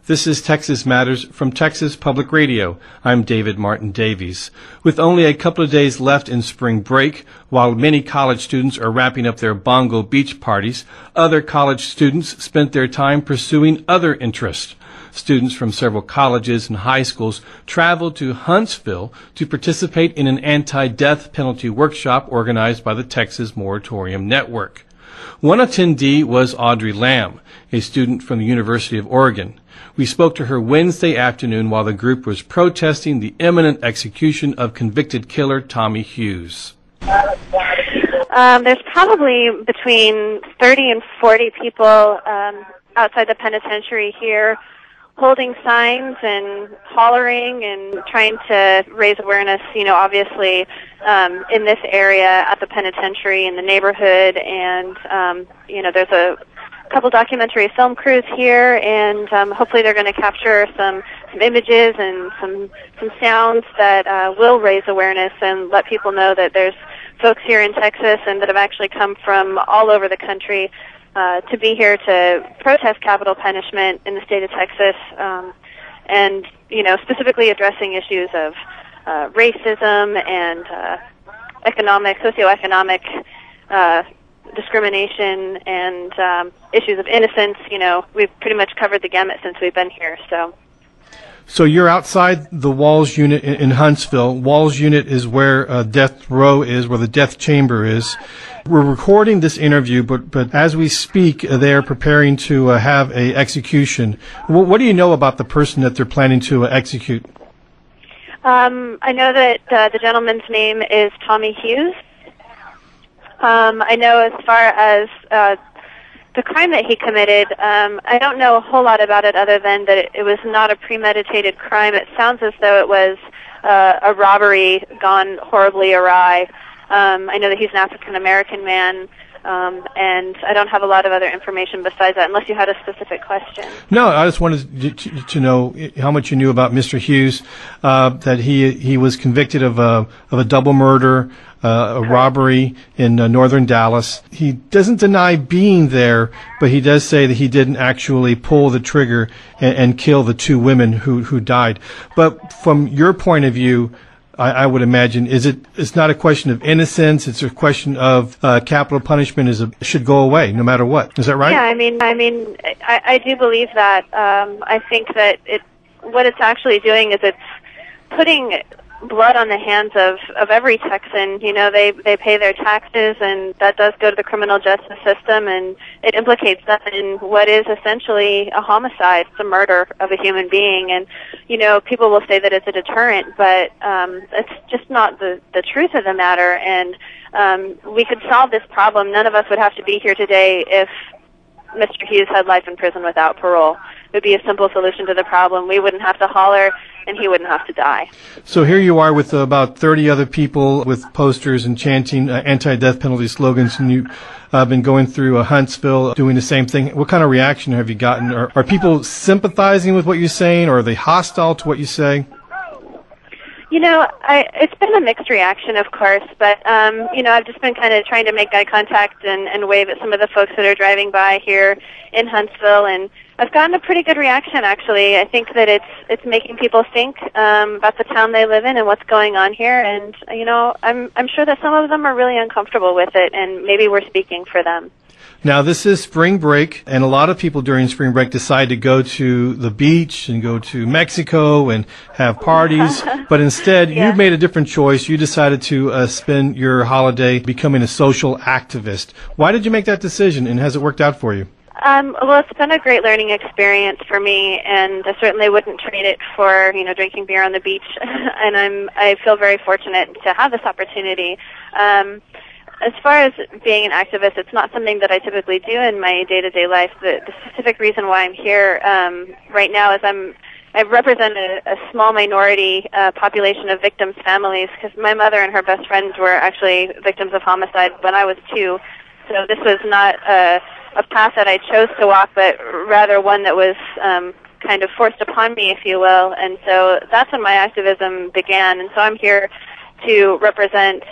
This is Texas Matters from Texas Public Radio. I'm David Martin Davies. With only a couple of days left in spring break, while many college students are wrapping up their Bongo Beach parties, other college students spent their time pursuing other interests. Students from several colleges and high schools traveled to Huntsville to participate in an anti-death penalty workshop organized by the Texas Moratorium Network. One attendee was Audrey Lamm, a student from the University of Oregon. We spoke to her Wednesday afternoon while the group was protesting the imminent execution of convicted killer Tommy Hughes. There's probably between 30 and 40 people outside the penitentiary here holding signs and hollering and trying to raise awareness, obviously in this area at the penitentiary, in the neighborhood, and, there's a couple documentary film crews here, and hopefully they're going to capture some images and some sounds that will raise awareness and let people know that there's folks here in Texas and that have actually come from all over the country to be here to protest capital punishment in the state of Texas, and specifically addressing issues of racism and socioeconomic discrimination and issues of innocence. We've pretty much covered the gamut since we've been here. So you're outside the Walls Unit in Huntsville. Walls Unit is where death row is, where the death chamber is. We're recording this interview, but as we speak, they are preparing to have a execution. What do you know about the person that they're planning to execute? I know that the gentleman's name is Tommy Hughes. I know as far as the crime that he committed, I don't know a whole lot about it other than that it was not a premeditated crime. It sounds as though it was a robbery gone horribly awry. I know that he's an African-American man, and I don't have a lot of other information besides that, unless you had a specific question. No, I just wanted to know how much you knew about Mr. Hughes, that he was convicted of a double murder, a robbery in northern Dallas. He doesn't deny being there, but he does say that he didn't actually pull the trigger and kill the two women who died. But from your point of view, I would imagine, it's not a question of innocence, it's a question of capital punishment should go away no matter what. Is that right? Yeah, I do believe that. I think that what it's actually doing is it's putting blood on the hands of every Texan. They pay their taxes, and that does go to the criminal justice system, and it implicates them in what is essentially a homicide. It's a murder of a human being, and people will say that it's a deterrent, but it's just not the truth of the matter. And we could solve this problem. None of us would have to be here today if Mr. Hughes had life in prison without parole. It would be a simple solution to the problem. We wouldn't have to holler, and he wouldn't have to die. So here you are with about 30 other people with posters and chanting anti-death penalty slogans, and you've been going through Huntsville doing the same thing. What kind of reaction have you gotten? Are people sympathizing with what you're saying, or are they hostile to what you say? It's been a mixed reaction, of course, but, I've just been kind of trying to make eye contact and wave at some of the folks that are driving by here in Huntsville, and I've gotten a pretty good reaction, actually. I think that it's making people think about the town they live in and what's going on here, and, I'm sure that some of them are really uncomfortable with it, and maybe we're speaking for them. Now, this is spring break, and a lot of people during spring break decide to go to the beach and go to Mexico and have parties. But instead, you've made a different choice. You decided to spend your holiday becoming a social activist. Why did you make that decision, and has it worked out for you? Well, it's been a great learning experience for me, and I certainly wouldn't trade it for, drinking beer on the beach. And I feel very fortunate to have this opportunity. As far as being an activist, it's not something that I typically do in my day-to-day life. The specific reason why I'm here right now is I represent a small minority population of victims' families, because my mother and her best friends were actually victims of homicide when I was 2. So this was not a path that I chose to walk, but rather one that was kind of forced upon me, if you will. And so that's when my activism began. And so I'm here to represent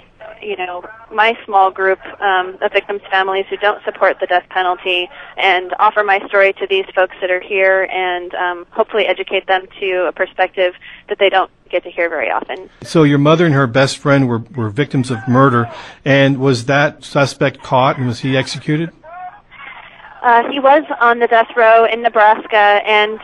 my small group of victims' families who don't support the death penalty, and offer my story to these folks that are here, and hopefully educate them to a perspective that they don't get to hear very often. So your mother and her best friend were victims of murder, and was that suspect caught, and was he executed? He was on the death row in Nebraska, and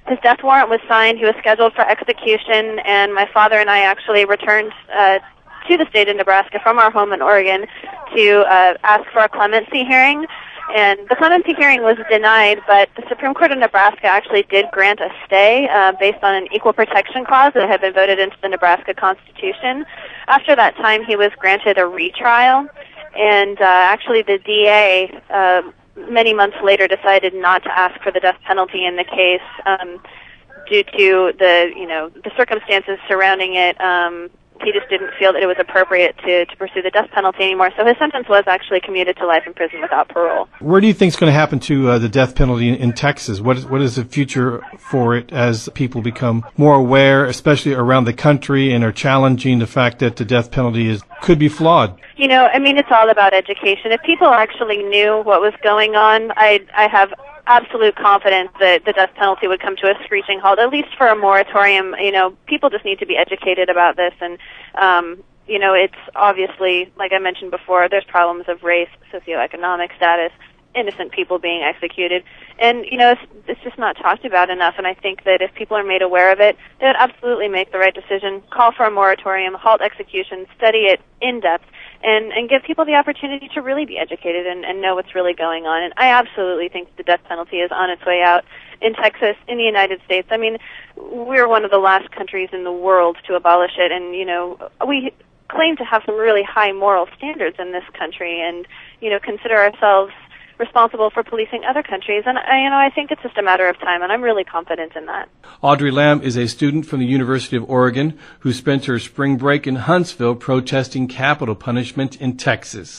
his death warrant was signed. He was scheduled for execution, and my father and I actually returned to the state of Nebraska from our home in Oregon to ask for a clemency hearing. And the clemency hearing was denied, but the Supreme Court of Nebraska actually did grant a stay based on an equal protection clause that had been voted into the Nebraska Constitution. After that time, he was granted a retrial, and actually the DA many months later decided not to ask for the death penalty in the case due to the circumstances surrounding it. He just didn't feel that it was appropriate to pursue the death penalty anymore. So his sentence was actually commuted to life in prison without parole. Where do you think is going to happen to the death penalty in Texas? What is the future for it as people become more aware, especially around the country, and are challenging the fact that the death penalty could be flawed? It's all about education. If people actually knew what was going on, I have absolute confidence that the death penalty would come to a screeching halt, at least for a moratorium. People just need to be educated about this, and it's obviously, like I mentioned before, there's problems of race, socioeconomic status, innocent people being executed, and it's just not talked about enough. And I think that if people are made aware of it, they would absolutely make the right decision, call for a moratorium, halt execution, study it in depth, and give people the opportunity to really be educated and know what's really going on. And I absolutely think the death penalty is on its way out in Texas, in the United States. I mean, we're one of the last countries in the world to abolish it, and we claim to have some really high moral standards in this country, and consider ourselves responsible for policing other countries, and I think it's just a matter of time, and I'm really confident in that. Audrey Lamm is a student from the University of Oregon who spent her spring break in Huntsville protesting capital punishment in Texas.